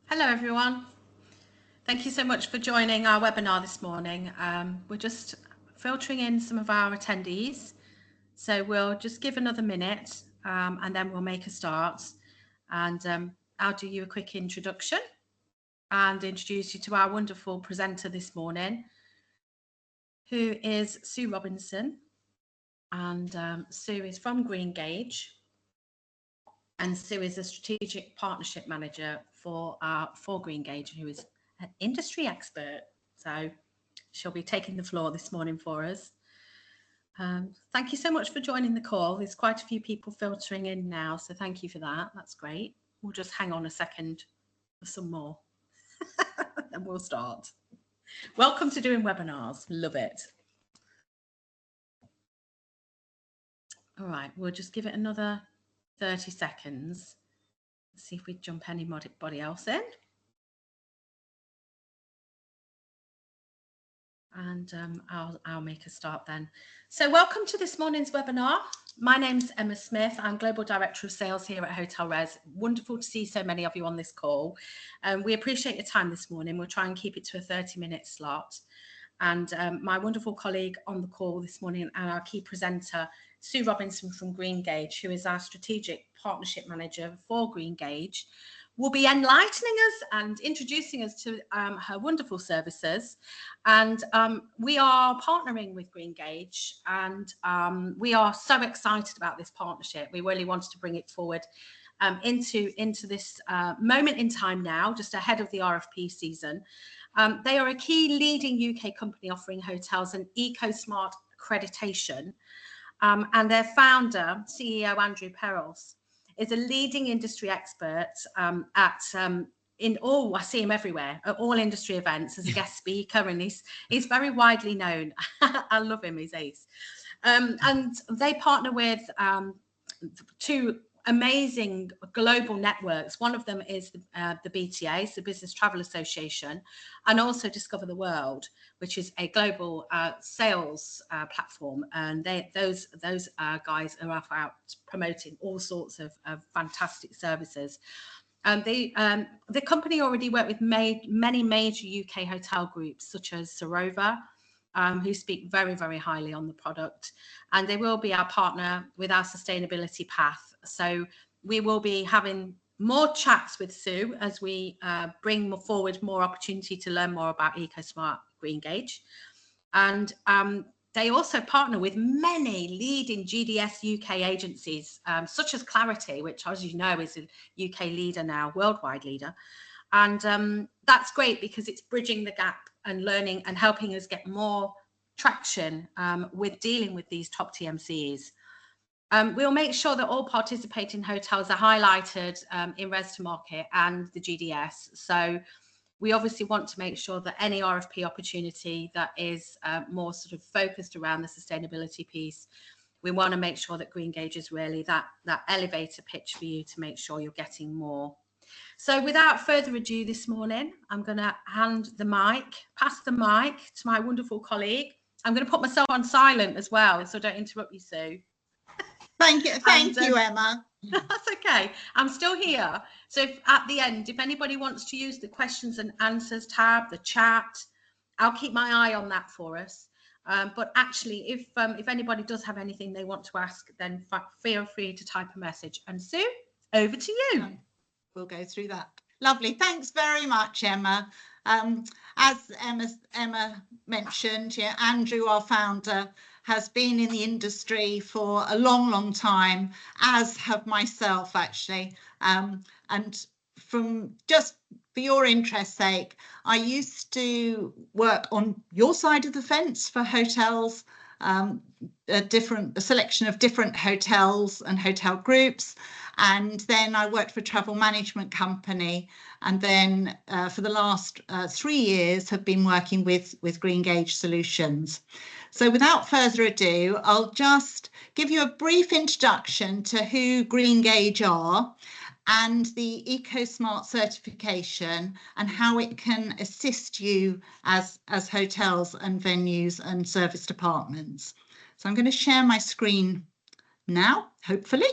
Hello everyone. Thank you so much for joining our webinar this morning. We're just filtering in some of our attendees. So we'll just give another minute and then we'll make a start. And I'll do you a quick introduction and introduce you to our wonderful presenter this morning, who is Sue Robinson. And Sue is from Greengage. And Sue is a strategic partnership manager for Greengage, who is an industry expert. So she'll be taking the floor this morning for us. Thank you so much for joining the call. There's quite a few people filtering in now, so thank you for that. That's great. We'll just hang on a second for some more and we'll start. Welcome to doing webinars. Love it. All right, we'll just give it another 30 seconds. Let's see if we jump anybody else in. And I'll make a start then. So welcome to this morning's webinar. My name's Emma Smith. I'm Global Director of Sales here at HotelREZ. Wonderful to see so many of you on this call. We appreciate your time this morning. We'll try and keep it to a 30-minute slot. And my wonderful colleague on the call this morning and our key presenter, Sue Robinson from Greengage, who is our Strategic Partnership Manager for Greengage, will be enlightening us and introducing us to her wonderful services. And we are partnering with Greengage, and we are so excited about this partnership. We really wanted to bring it forward into this moment in time now, just ahead of the RFP season. They are a key leading UK company offering hotels an ECOsmart accreditation. And their founder, CEO Andrew Perels, is a leading industry expert in all, I see him everywhere, at all industry events as a guest speaker, and he's very widely known. I love him, he's ace. And they partner with two amazing global networks. One of them is the BTA, the Business Travel Association, and also Discover the World, which is a global sales platform. And those guys are out promoting all sorts of fantastic services. The company already worked with many major UK hotel groups, such as Sarova, who speak very, very highly on the product. And they will be our partner with our sustainability path. So we will be having more chats with Sue as we bring forward more opportunity to learn more about ECOsmart Greengage. And they also partner with many leading GDS UK agencies, such as Clarity, which, as you know, is a UK leader now, worldwide leader. And that's great because it's bridging the gap and learning and helping us get more traction with dealing with these top TMCs. We'll make sure that all participating hotels are highlighted in REZ to Market and the GDS. So we obviously want to make sure that any RFP opportunity that is more sort of focused around the sustainability piece, we want to make sure that Greengage is really that elevator pitch for you to make sure you're getting more. So without further ado this morning, I'm going to pass the mic to my wonderful colleague. I'm going to put myself on silent as well, so don't interrupt you, Sue. Thank you, Emma. That's okay. I'm still here. So at the end, if anybody wants to use the questions and answers tab, the chat, I'll keep my eye on that for us. But actually, if anybody does have anything they want to ask, then feel free to type a message. And Sue, over to you. We'll go through that. Lovely. Thanks very much, Emma. As Emma mentioned, Andrew, our founder, has been in the industry for a long time, as have myself, actually. And from just for your interest's sake, I used to work on your side of the fence for hotels, a selection of different hotels and hotel groups. And then I worked for a travel management company, and then for the last 3 years have been working with Greengage Solutions. So without further ado, I'll just give you a brief introduction to who Greengage are and the ECOsmart certification and how it can assist you as hotels and venues and service departments. So I'm going to share my screen now, hopefully.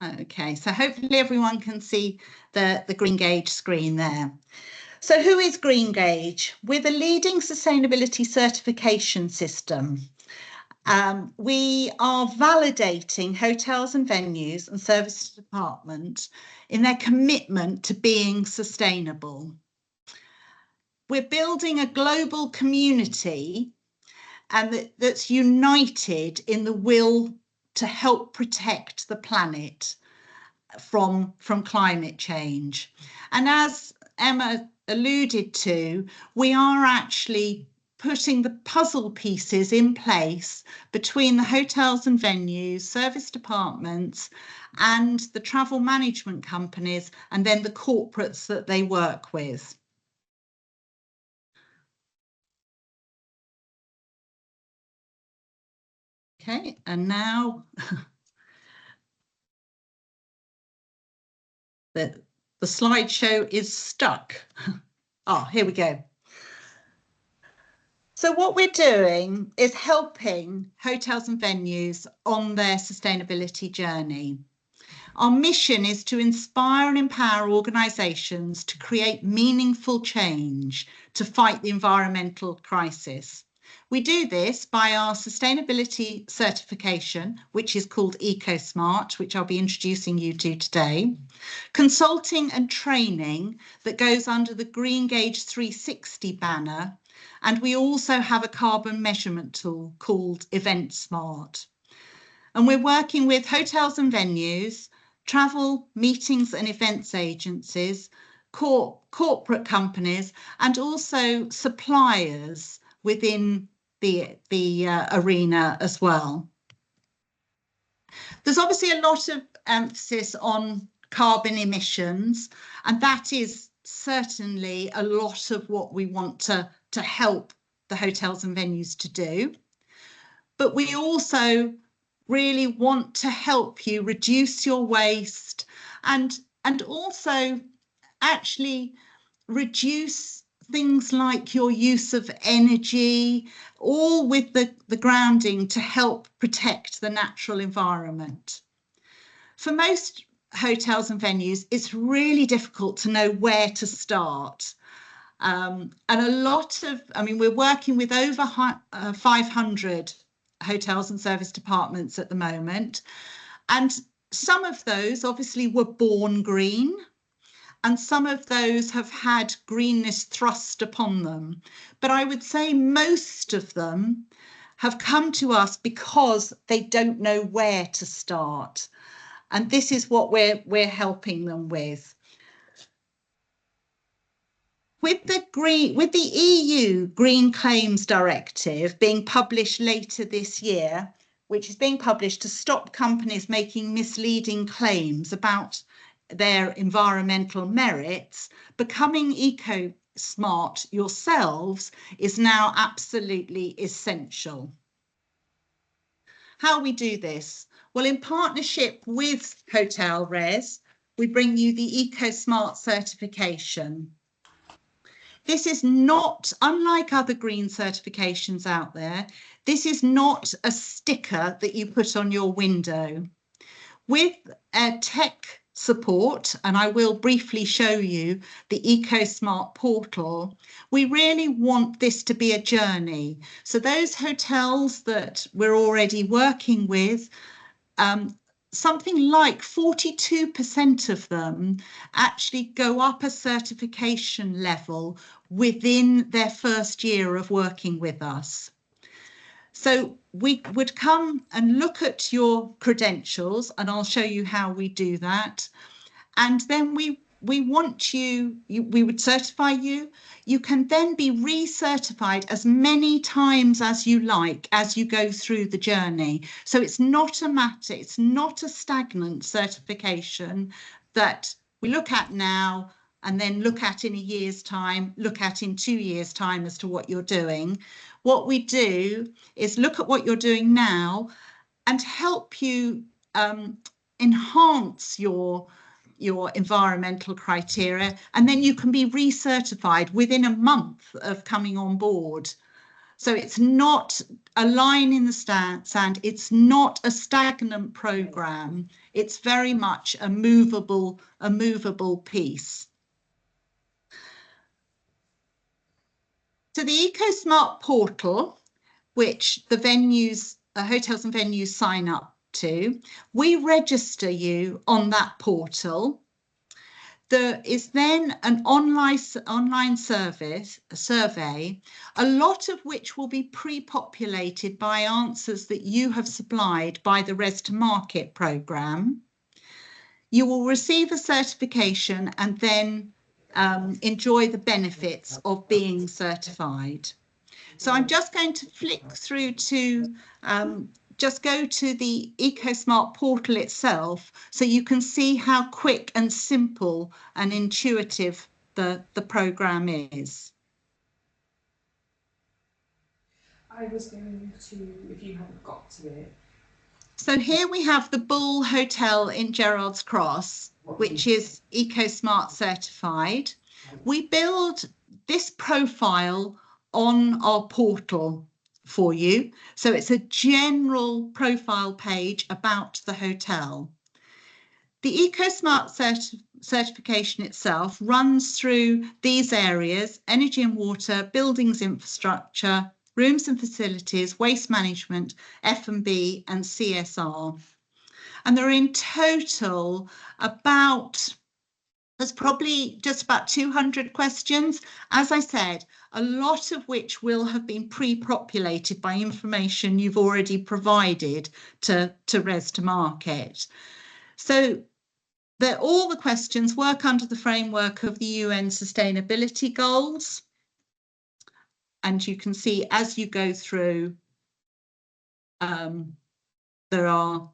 Okay, so hopefully everyone can see the Greengage screen there. So who is Greengage? We're the leading sustainability certification system. We are validating hotels and venues and service departments in their commitment to being sustainable. We're building a global community and that's united in the will to help protect the planet from climate change. And as Emma alluded to, we are actually putting the puzzle pieces in place between the hotels and venues, service departments, and the travel management companies, and then the corporates that they work with. Okay, and now the slideshow is stuck. Oh, here we go. So what we're doing is helping hotels and venues on their sustainability journey. Our mission is to inspire and empower organisations to create meaningful change to fight the environmental crisis. We do this by our sustainability certification, which is called ECOsmart, which I'll be introducing you to today, consulting and training that goes under the Greengage 360 banner, and we also have a carbon measurement tool called EventSmart. And we're working with hotels and venues, travel, meetings and events agencies, corporate companies, and also suppliers within the arena as well. There's obviously a lot of emphasis on carbon emissions, and that is certainly a lot of what we want to help the hotels and venues to do. But we also really want to help you reduce your waste and also actually reduce things like your use of energy, all with the grounding to help protect the natural environment. For most hotels and venues, it's really difficult to know where to start. And a lot of, we're working with over 500 hotels and service departments at the moment. And some of those obviously were born green, and some of those have had greenness thrust upon them. But I would say most of them have come to us because they don't know where to start. And this is what we're helping them with. With the EU Green Claims Directive being published later this year, which is being published to stop companies making misleading claims about their environmental merits, becoming ECOsmart yourselves is now absolutely essential. How we do this? Well, in partnership with HotelREZ, we bring you the ECOsmart certification. This is not, unlike other green certifications out there, this is not a sticker that you put on your window. With tech support, and I will briefly show you the ECOsmart portal, we really want this to be a journey. So those hotels that we're already working with, something like 42% of them actually go up a certification level within their first year of working with us. So we would come and look at your credentials, and I'll show you how we do that. And then we want we would certify you. You can then be recertified as many times as you like as you go through the journey. So it's not a matter, it's not a stagnant certification that we look at now and then look at in a year's time, look at in 2 years' time as to what you're doing. What we do is look at what you're doing now and help you enhance your environmental criteria, and then you can be recertified within a month of coming on board. So it's not a line in the sand. It's not a stagnant program. It's very much a movable piece. So the ECOsmart portal, which the venues, hotels and venues sign up to, we register you on that portal. There is then an online survey, a lot of which will be pre-populated by answers that you have supplied by the REZ to Market programme. You will receive a certification and then enjoy the benefits of being certified. So I'm just going to flick through to just go to the ECOsmart portal itself so you can see how quick and simple and intuitive the programme is. I was going to, if you haven't got to it. So here we have the Bull Hotel in Gerrards Cross, which is ECOsmart certified. We build this profile on our portal for you. So it's a general profile page about the hotel. The ECOsmart certification itself runs through these areas: energy and water, buildings infrastructure, rooms and facilities, waste management, F&B and CSR. And there are in total there's probably just about 200 questions. As I said, a lot of which will have been pre-populated by information you've already provided to REZ to Market. So all the questions work under the framework of the UN Sustainability Goals. And you can see as you go through, there are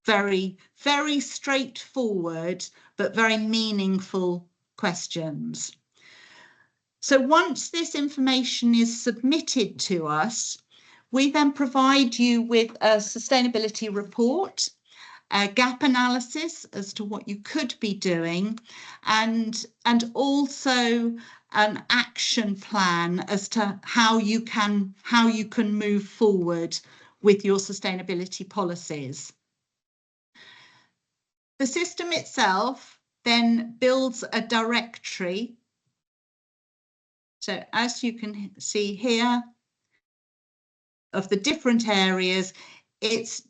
very, very straightforward, but very meaningful questions. So once this information is submitted to us, we then provide you with a sustainability report, a gap analysis as to what you could be doing, and also an action plan as to how you can move forward with your sustainability policies. The system itself then builds a directory. So as you can see here, of the different areas, it's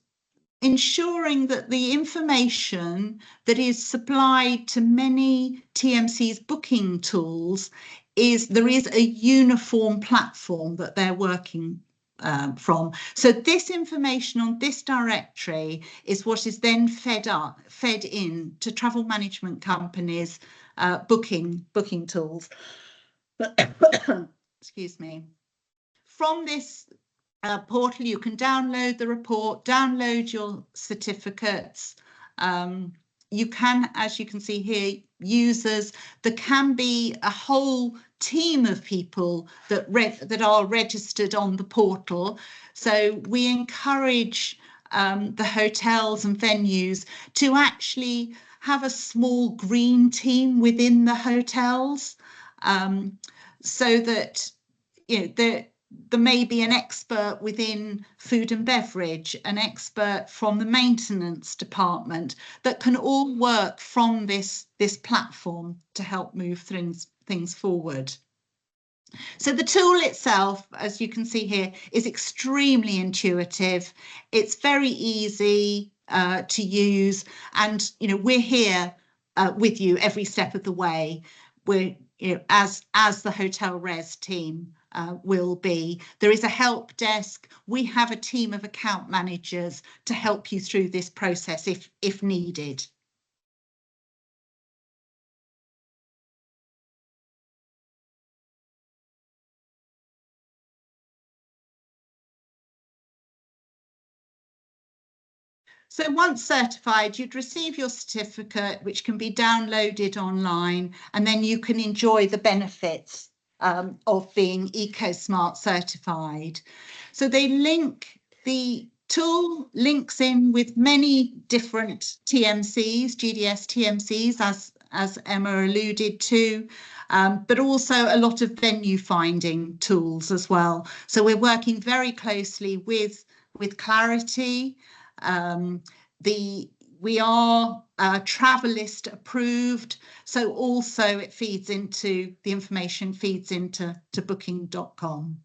ensuring that the information that is supplied to many TMC's booking tools there is a uniform platform that they're working from. So this information on this directory is what is then fed in to travel management companies' booking tools. Excuse me. From this portal, you can download the report, download your certificates. You can, as you can see here, users. There can be a whole team of people that are registered on the portal. So we encourage the hotels and venues to actually have a small green team within the hotels, so that there may be an expert within food and beverage, an expert from the maintenance department that can all work from this platform to help move things forward. So the tool itself, as you can see here, is extremely intuitive. It's very easy to use, and we're here with you every step of the way. We're as the HotelREZ team will be. There is a help desk. We have a team of account managers to help you through this process if needed. So once certified, you'd receive your certificate, which can be downloaded online, and then you can enjoy the benefits of being ECOsmart certified. So the tool links in with many different TMCs, GDS TMCs, as Emma alluded to, but also a lot of venue finding tools as well. So we're working very closely with Clarity. We are Travelist approved, so also it feeds into, the information feeds into booking.com.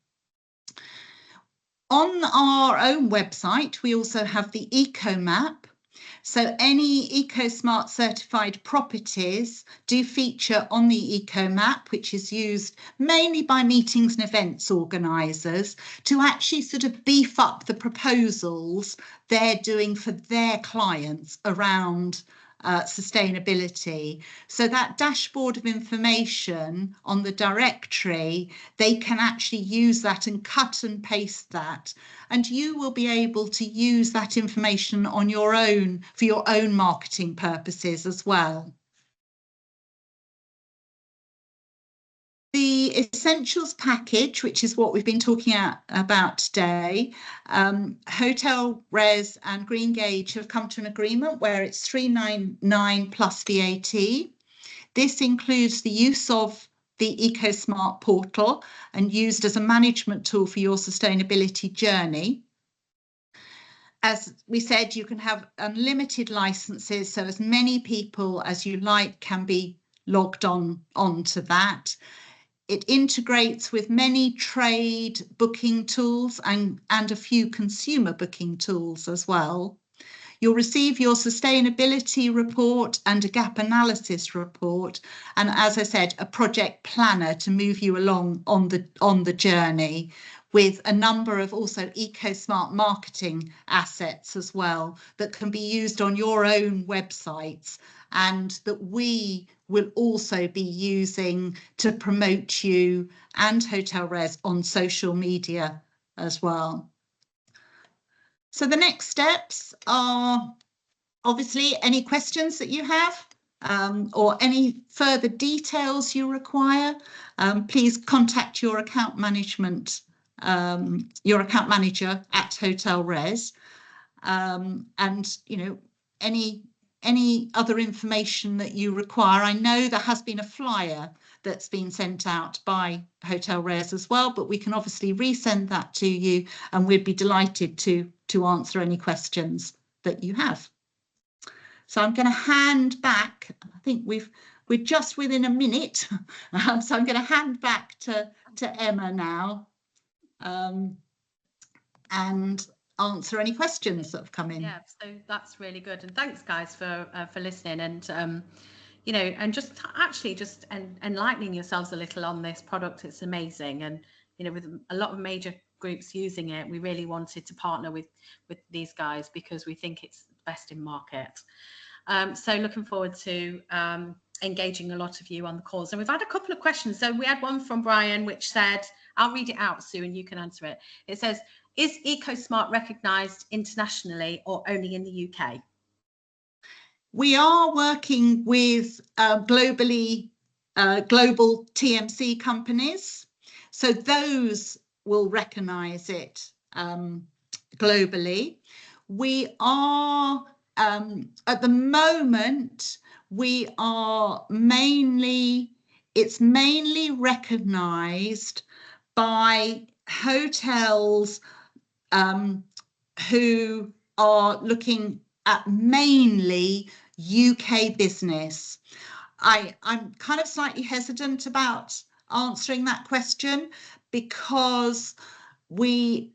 On our own website, we also have the Eco Map. So any ECOsmart certified properties do feature on the Eco Map, which is used mainly by meetings and events organisers to actually sort of beef up the proposals they're doing for their clients around sustainability. So that dashboard of information on the directory, they can actually use that and cut and paste that, and you will be able to use that information on your own for your own marketing purposes as well. The Essentials package, which is what we've been talking about today, HotelREZ and Greengage have come to an agreement where it's $399 plus VAT. This includes the use of the ECOsmart portal and used as a management tool for your sustainability journey. As we said, you can have unlimited licenses, so as many people as you like can be logged on to that. It integrates with many trade booking tools and a few consumer booking tools as well. You'll receive your sustainability report and a gap analysis report, and as I said, a project planner to move you along on the journey, with a number of also EcoSmart marketing assets as well that can be used on your own websites and that we will also be using to promote you and HotelREZ on social media as well. So the next steps are obviously any questions that you have or any further details you require, please contact your account manager at HotelREZ, and you know, any other information that you require. I know there has been a flyer that's been sent out by HotelREZ as well, but we can obviously resend that to you, and we'd be delighted to answer any questions that you have. So I'm going to hand back. I think we're just within a minute, so I'm going to hand back to Emma now, and answer any questions that have come in. Yeah, so that's really good, and thanks guys for listening, and you know, and just actually just enlightening yourselves a little on this product. It's amazing, and you know, with a lot of major groups using it, we really wanted to partner with these guys because we think it's best in market. So looking forward to engaging a lot of you on the calls, and we've had a couple of questions. So we had one from Brian which said, I'll read it out, Sue, and you can answer it. It says, is EcoSmart recognised internationally or only in the UK? We are working with global TMC companies, so those will recognise it globally. We are at the moment, we are it's mainly recognised by hotels who are looking at mainly UK business. I'm kind of slightly hesitant about answering that question because we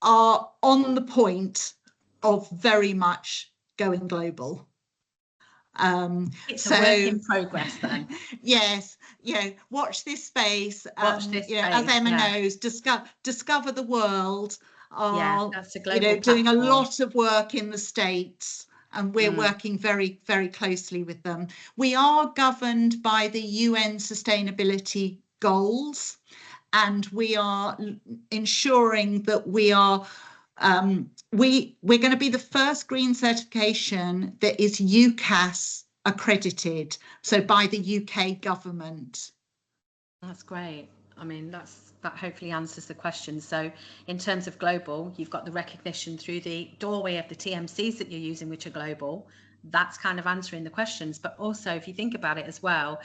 are on the point of very much going global. It's a work in progress then. Yes, you know, watch this space. Watch this you know, space, as Emma yeah. knows, discover the world. Yeah, that's a global you know, doing a platform. lot of work in the States, and we're working very, very closely with them. We are governed by the UN sustainability goals, and we are ensuring that we are we're going to be the first green certification that is UCAS accredited, so by the UK government. That's great. I mean, that hopefully answers the question. So in terms of global, you've got the recognition through the doorway of the TMCs that you're using, which are global, that's kind of answering the questions. But also, if you think about it as well,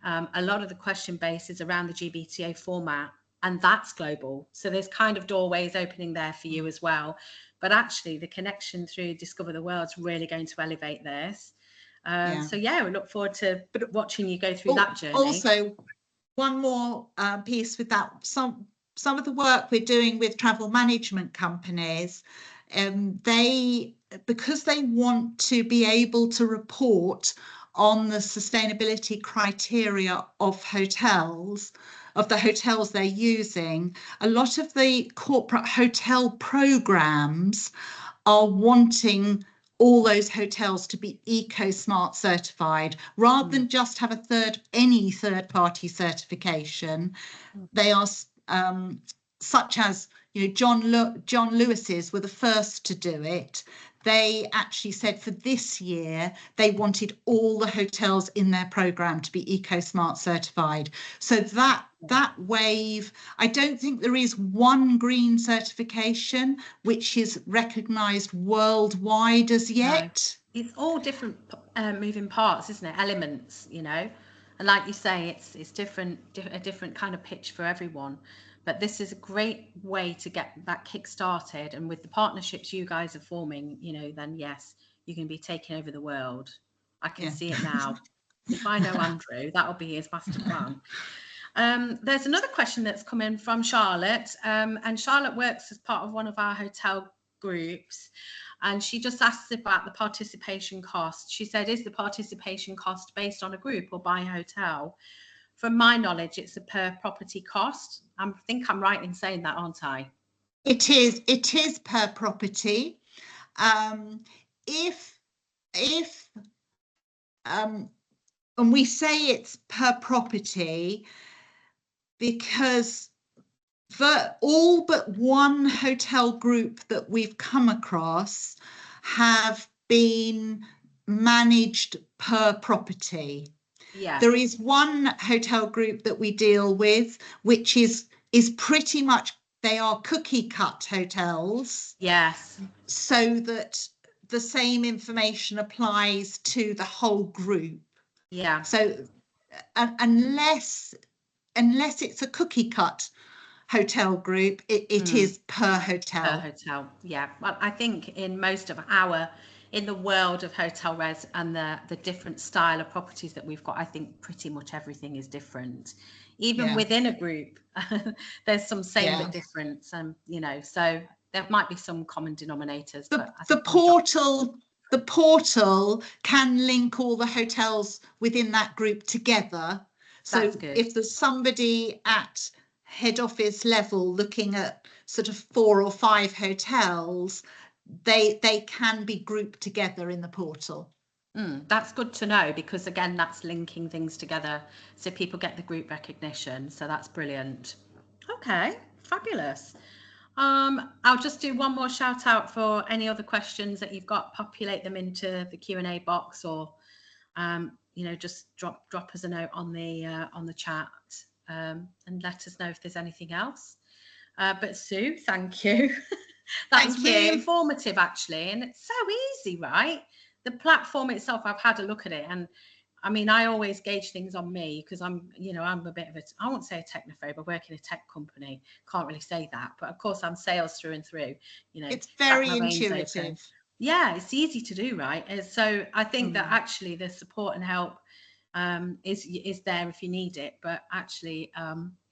a lot of the question base is around the GBTA format, and that's global. So there's kind of doorways opening there for you as well. But actually, the connection through Discover the World is really going to elevate this. So yeah, we look forward to watching you go through that journey. Also, one more piece with that, some of the work we're doing with travel management companies, because they want to be able to report on the sustainability criteria of hotels, of the hotels they're using, a lot of the corporate hotel programs are wanting all those hotels to be ECOsmart certified, rather than just have any third-party certification. They are such as, you know, John Lewis's were the first to do it. They actually said for this year they wanted all the hotels in their program to be ECOsmart certified. So that wave, I don't think there is one green certification which is recognised worldwide as yet. No. It's all different moving parts, isn't it? Elements, you know, and like you say, it's a different kind of pitch for everyone. But this is a great way to get that kick started, and with the partnerships you guys are forming, you know, then yes, you can be taking over the world. I can see it now. If I know Andrew, that'll be his master plan. There's another question that's come in from Charlotte, and Charlotte works as part of one of our hotel groups, and she just asked about the participation cost. She said, is the participation cost based on a group or by hotel? From my knowledge, it's a per property cost. I think I'm right in saying that, aren't I? It is per property. And we say it's per property because all but one hotel group that we've come across have been managed per property. Yeah. There is one hotel group that we deal with, which is pretty much, they are cookie cut hotels. Yes. So that the same information applies to the whole group. Yeah. So unless it's a cookie cut hotel group, it is per hotel. Per hotel, yeah. Well, I think in most of in the world of HotelREZ and the different style of properties that we've got, I think pretty much everything is different. Even within a group, there's some same but different, you know, so there might be some common denominators. The portal can link all the hotels within that group together. So if there's somebody at head office level looking at sort of 4 or 5 hotels, they can be grouped together in the portal. That's good to know, because again, that's linking things together so people get the group recognition. So that's brilliant. Okay, fabulous. I'll just do one more shout out for any other questions that you've got. Populate them into the Q&A box, or you know, just drop us a note on the chat, and let us know if there's anything else. But Sue, thank you. That was really informative, actually, and it's so easy, right? The platform itself, I've had a look at it, and I mean, I always gauge things on me because I'm a bit of I won't say a technophobe. I work in a tech company, can't really say that, but of course I'm sales through and through. You know, it's very intuitive. Yeah, it's easy to do, right? And so I think that actually the support and help is there if you need it, but actually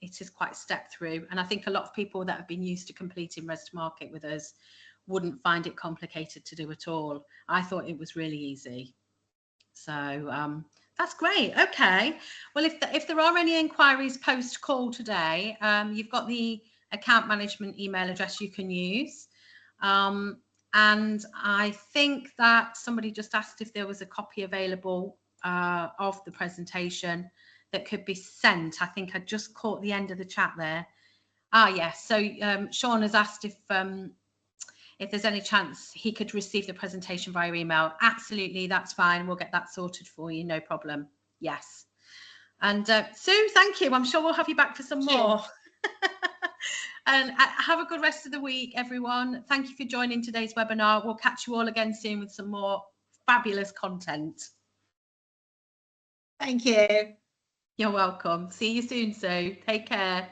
it is quite a step through. And I think a lot of people that have been used to completing Res to Market with us wouldn't find it complicated to do at all. I thought it was really easy. So that's great. Okay. Well, if there are any inquiries post call today, you've got the account management email address you can use. And I think that somebody just asked if there was a copy available of the presentation that could be sent. I think I just caught the end of the chat there. Yes. So Sean has asked if there's any chance he could receive the presentation via email. Absolutely, that's fine. We'll get that sorted for you, no problem. Yes. And Sue, thank you. I'm sure we'll have you back for some more. And have a good rest of the week, everyone. Thank you for joining today's webinar. We'll catch you all again soon with some more fabulous content. Thank you. You're welcome. See you soon, Sue. Take care.